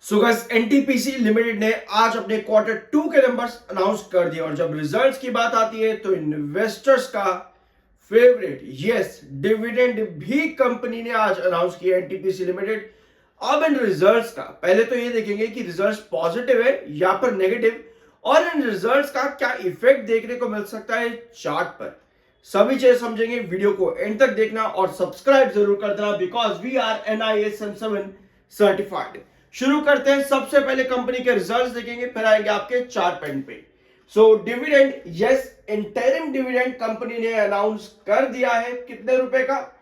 So guys NTPC limited ने आज अपने क्वार्टर टू के नंबर्स अनाउंस कर दिए और जब रिजल्ट्स की बात आती है तो इन्वेस्टर्स का फेवरेट यस डिविडेंड भी कंपनी ने आज अनाउंस किया एनटीपीसी लिमिटेड। अब इन रिजल्ट्स का पहले तो ये देखेंगे कि रिजल्ट्स पॉजिटिव है या फिर नेगेटिव और इन रिजल्ट्स का क्या इफेक्ट देखने को मिल सकता है चार्ट पर। सभी चीजें समझेंगे, वीडियो को एंड तक देखना और सब्सक्राइब जरूर कर देना because we are NIS 7 certified. शुरू करते हैं। सबसे पहले कंपनी के रिजल्ट्स देखेंगे, फिर आएंगे आपके चार्ट पेन पे। So dividend yes interim dividend company ने अनाउंस कर दिया है कितने रुपए का,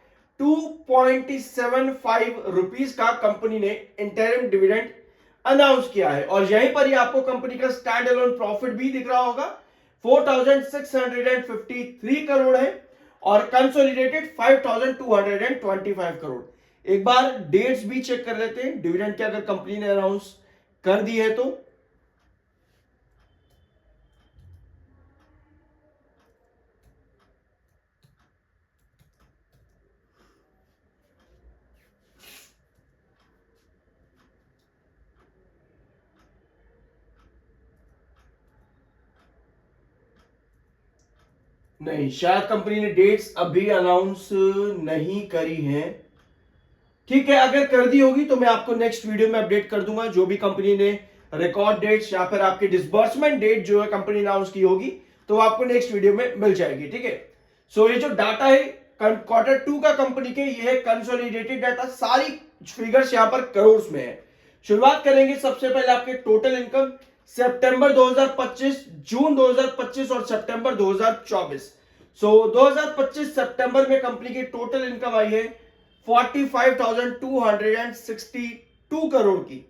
2.75 रुपीस का कंपनी ने इंटरिम डिविडेंड अनाउंस किया है। और यहीं पर ही आपको कंपनी का स्टैंड अलोन प्रॉफिट भी दिख रहा होगा, 4,653 करोड़ है और कंसोलिडेटेड 5,225 करोड़। एक बार डेट्स भी चेक कर लेते हैं डिविडेंड के, अगर कंपनी ने अनाउंस कर दी है तो। नहीं, शायद कंपनी ने डेट्स अभी अनाउंस नहीं करी हैं। ठीक है, अगर कर दी होगी तो मैं आपको नेक्स्ट वीडियो में अपडेट कर दूंगा। जो भी कंपनी ने रिकॉर्ड डेट्स या फिर आपकी डिसबर्समेंट डेट जो है कंपनी अनाउंस की होगी तो आपको नेक्स्ट वीडियो में मिल जाएगी। ठीक है, सो ये जो डाटा है क्वार्टर टू का कंपनी के, ये है कंसोलिडेटेड डाटा, सारी फिगर्स यहां पर करोड़ में है। शुरुआत करेंगे सबसे पहले आपके टोटल इनकम सितंबर 2025, जून 2025 और सितंबर 2024। सो 2025 सितंबर में कंपनी की टोटल इनकम आई है 45,262 करोड़ की,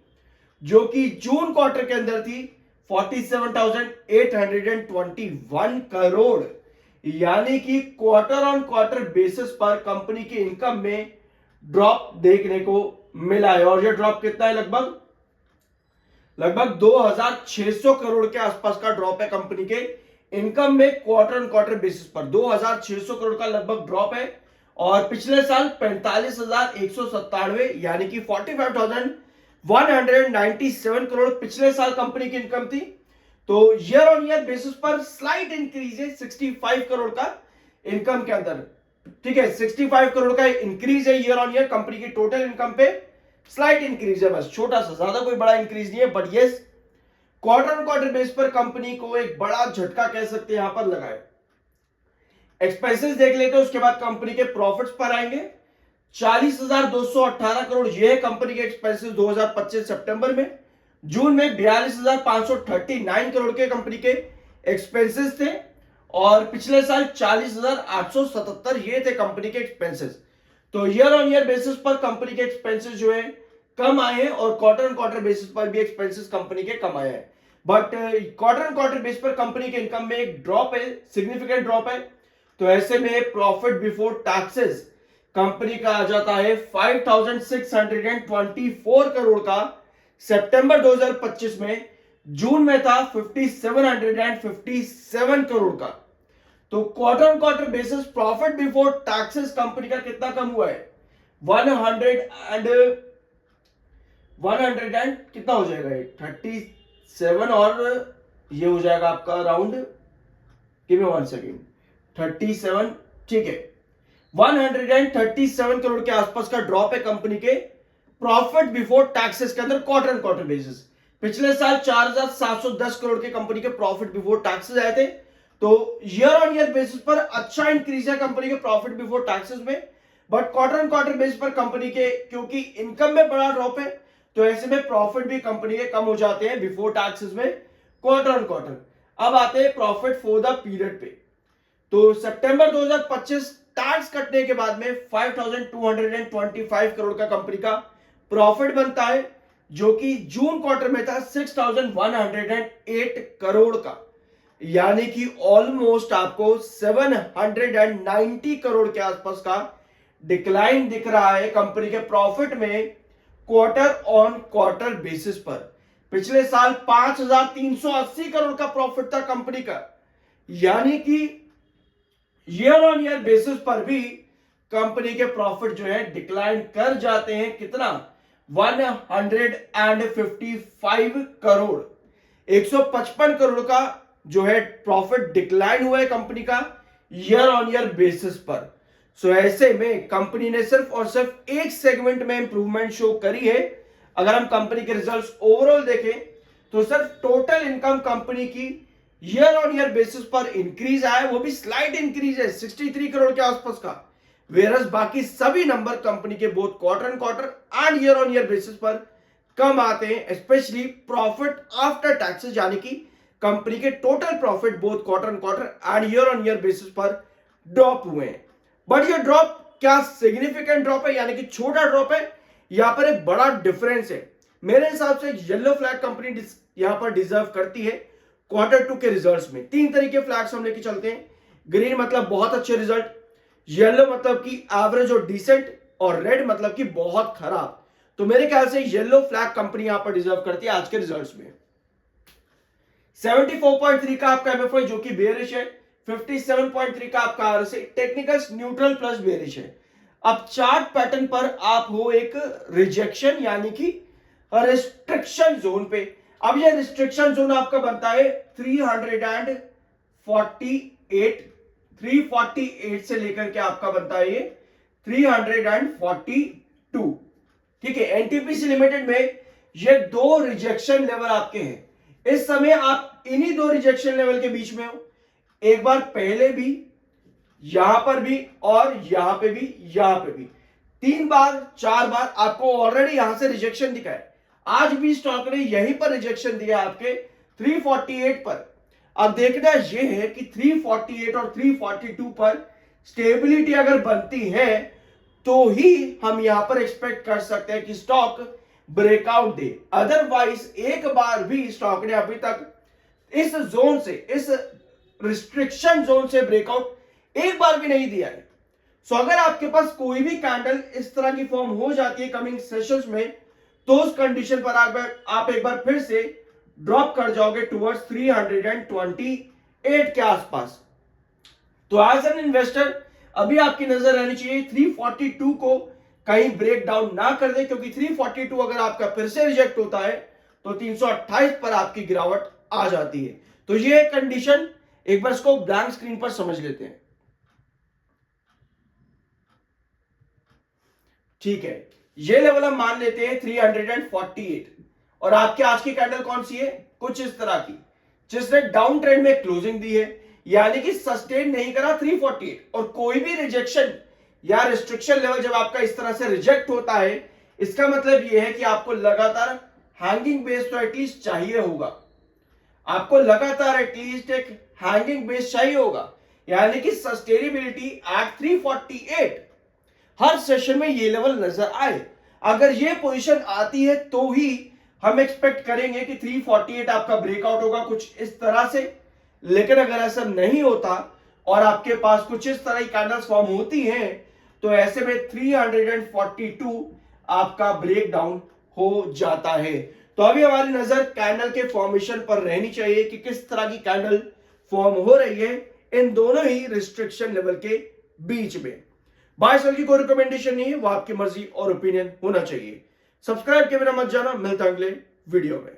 जो कि जून क्वार्टर के अंदर थी 47,821 करोड़। यानी कि क्वार्टर ऑन क्वार्टर बेसिस पर कंपनी की इनकम में ड्रॉप देखने को मिला है। और ये ड्रॉप कितना है, लगभग 2,600 करोड़ के आसपास का ड्रॉप है कंपनी के इनकम में क्वार्टर ऑन क्वार्टर बेसिस पर। 2,600 करोड़ का लगभग ड्रॉप है और पिछले साल 45,197 यानी कि 45,197 करोड़ पिछले साल कंपनी की इनकम थी। तो ईयर ऑन ईयर बेसिस पर स्लाइट इंक्रीज है 65 करोड़ का इनकम के अंदर। ठीक है, 65 करोड़ का इंक्रीज है ईयर ऑन ईयर कंपनी की टोटल इनकम पे, स्लाइट इंक्रीज है, बस छोटा सा, ज्यादा कोई बड़ा इंक्रीज नहीं है। But yes, quarter on quarter base पर कंपनी को एक बड़ा झटका कह सकते हैं यहां पर लगा है। एक्सपेंसेस देख लेते हैं, उसके बाद कंपनी के प्रॉफिट्स पर आएंगे। 40,218 करोड़ ये है कंपनी के एक्सपेंसेस 2025 सितंबर में। जून में 42,539 करोड़ के कंपनी के एक्सपेंसेस थे और पिछले साल 40,877 ये थे कंपनी के एक्सपेंसेस। तो ईयर ऑन ईयर बेसिस पर कंपनी के एक्सपेंसेस जो है कम आए हैं और क्वार्टर ऑन क्वार्टर बेसिस पर भी एक्सपेंसेस कंपनी के कम आए हैं। But quarter on quarter basis पर कंपनी के इनकम में एक ड्रॉप है, सिग्निफिकेंट ड्रॉप है। तो ऐसे में प्रॉफिट बिफोर टैक्सेस कंपनी का आ जाता है 5,624 करोड़ का सितंबर 2025 में। जून में था 5,757 करोड़ का। तो quarter on quarter basis profit before taxes company का कितना कम हुआ है, 100 एंड कितना हो जाएगा, 37 और ये हो जाएगा आपका अराउंड, गिव मी 1 सेकेंड, 37, ठीक है, 137 करोड़ के आसपास का ड्रॉप है कंपनी के प्रॉफिट बिफोर टैक्सेस के अंदर क्वार्टर ऑन क्वार्टर बेसिस। पिछले साल 4,710 करोड़ के कंपनी के प्रॉफिट बिफोर टैक्सेस आए थे। तो ईयर ऑन ईयर बेसिस पर अच्छा इंक्रीज है कंपनी के प्रॉफिट बिफोर टैक्सेस में। But quarter on quarter basis पर कंपनी के क्योंकि इनकम में बड़ा ड्रॉप है तो ऐसे में प्रॉफिट भी कंपनी के कम हो जाते हैं बिफोर टैक्सेस में क्वार्टर ऑन क्वार्टर। अब आते हैं प्रॉफिट फॉर द पीरियड पे। तो सितंबर 2025 टैक्स कटने के बाद में 5,225 करोड़ का कंपनी का प्रॉफिट बनता है, जो कि जून क्वार्टर में था 6,108 करोड़ का। यानी कि ऑलमोस्ट आपको 790 करोड़ के आसपास का डिक्लाइन दिख रहा है कंपनी के प्रॉफिट में क्वार्टर ऑन क्वार्टर बेसिस पर। पिछले साल 5,380 करोड़ का प्रॉफिट था कंपनी का। यानी कि ईयर ऑन ईयर बेसिस पर भी कंपनी के प्रॉफिट जो है डिक्लाइन कर जाते हैं। कितना, 155 करोड़, 155 करोड़ का जो है प्रॉफिट डिक्लाइन हुआ है कंपनी का ईयर ऑन ईयर बेसिस पर। सो ऐसे में कंपनी ने सिर्फ और सिर्फ एक सेगमेंट में इंप्रूवमेंट शो करी है। अगर हम कंपनी के रिजल्ट्स ओवरऑल देखें तो सिर्फ टोटल इनकम कंपनी की ईयर ऑन ईयर बेसिस पर इंक्रीज आया है, वो भी स्लाइट इंक्रीज है 63 करोड़ के आसपास का। वेरस बाकी सभी नंबर कंपनी के both quarter and quarter and year on year basis पर कम आते हैं, स्पेशली प्रॉफिट आफ्टर टैक्सेस, यानी कि कंपनी के total profit both quarter and quarter and year on year basis पर ड्रॉप हुए हैं। बट ये ड्रॉप क्या सिग्निफिकेंट ड्रॉप है, यानी कि छोटा ड्रॉप है? यहां पर एक बड़ा डिफरेंस है। मेरे हिसाब से येलो फ्लैग कंपनी यहां पर डिजर्व करती है क्वार्टर 2 के रिजल्ट्स में। 3 तरीके फ्लैग्स हम लेके चलते हैं। ग्रीन मतलब बहुत अच्छे रिजल्ट, येलो मतलब कि एवरेज और डिसेंट, और रेड मतलब कि बहुत खराब। तो मेरे ख्याल से येलो फ्लैग कंपनी यहां पर डिजर्व करती है आज के रिजल्ट्स में। 74.3 का आपका एमएफआई जो कि बेयरिश है, 57.3 का आपका RSI, technicals neutral plus bearish है। अब चार्ट पैटर्न पर आप हो एक रिजेक्शन यानी कि रिस्ट्रिक्शन जोन पे। अब ये रिस्ट्रिक्शन जोन आपका बनता है 348 से लेकर के आपका बनता है ये 342। ठीक है, एनटीपीसी लिमिटेड में ये 2 रिजेक्शन लेवल आपके हैं। इस समय आप इन्हीं 2 रिजेक्शन लेवल के बीच में हो। एक बार पहले भी, यहां पर भी, और यहां पे भी, यहां पे भी 3 बार 4 बार आपको ऑलरेडी यहां से रिजेक्शन दिखा है। आज भी स्टॉक ने यहीं पर रिजेक्शन दिया आपके 348 पर। अब देखना यह है कि 348 और 342 पर स्टेबिलिटी अगर बनती है तो ही हम यहां पर एक्सपेक्ट कर सकते हैं कि स्टॉक ब्रेकआउट दे। अदरवाइज एक बार भी स्टॉक ने अभी तक इस जोन से, इस रिस्ट्रिक्शन जोन से ब्रेकआउट एक बार भी नहीं दिया है। सो अगर आपके पास कोई भी कैंडल इस तरह की फॉर्म हो जाती है कमिंग सेशंस में, तो उस कंडीशन पर आप एक बार फिर से ड्रॉप कर जाओगे टुवर्ड्स 328 के आसपास। तो एज एन इन्वेस्टर अभी आपकी नजर रहनी चाहिए 342 को कहीं ब्रेक डाउन ना कर दे, क्योंकि 342 अगर आपका फिर से रिजेक्ट होता है तो 328 पर आपकी गिरावट आ जाती है। तो ये कंडीशन एक बार इसको ब्लैंक स्क्रीन पर समझ लेते हैं। ठीक है, ये लेवल हम मान लेते हैं 348, और आपके आज की कैंडल कौन सी है? कुछ इस तरह की, जिसने डाउन ट्रेंड में क्लोजिंग दी है, यानी कि सस्टेन नहीं करा 348। और कोई भी रिजेक्शन या रिस्ट्रिक्शन लेवल जब आपका इस तरह से रिजेक्ट होता है, इसका मतलब यह है कि आपको लगातार हैंगिंग बेस तो एटलीस्ट चाहिए होगा। आपको लगातार एटलीस्ट एक हैंगिंग बेस चाहिए होगा, यानी कि सस्टेनेबिलिटी एट 348 हर सेशन में ये लेवल नजर आए। अगर ये पोजीशन आती है तो ही हम एक्सपेक्ट करेंगे कि 348 आपका ब्रेकआउट होगा कुछ इस तरह से। लेकिन अगर ऐसा नहीं होता और आपके पास कुछ इस तरह की कैंडल्स फॉर्म होती हैं, तो ऐसे में 342 आपका ब्रेक डाउन हो जाता है। तो अभी हमारी नजर कैंडल के फॉर्मेशन पर रहनी चाहिए कि किस तरह की कैंडल फॉर्म हो रही है इन दोनों ही रिस्ट्रिक्शन लेवल के बीच में। बाय सेल की कोई रिकमेंडेशन नहीं है, वो आपकी मर्जी और ओपिनियन होना चाहिए। सब्सक्राइब के बिना मत जाना, मिलता है अगले वीडियो में।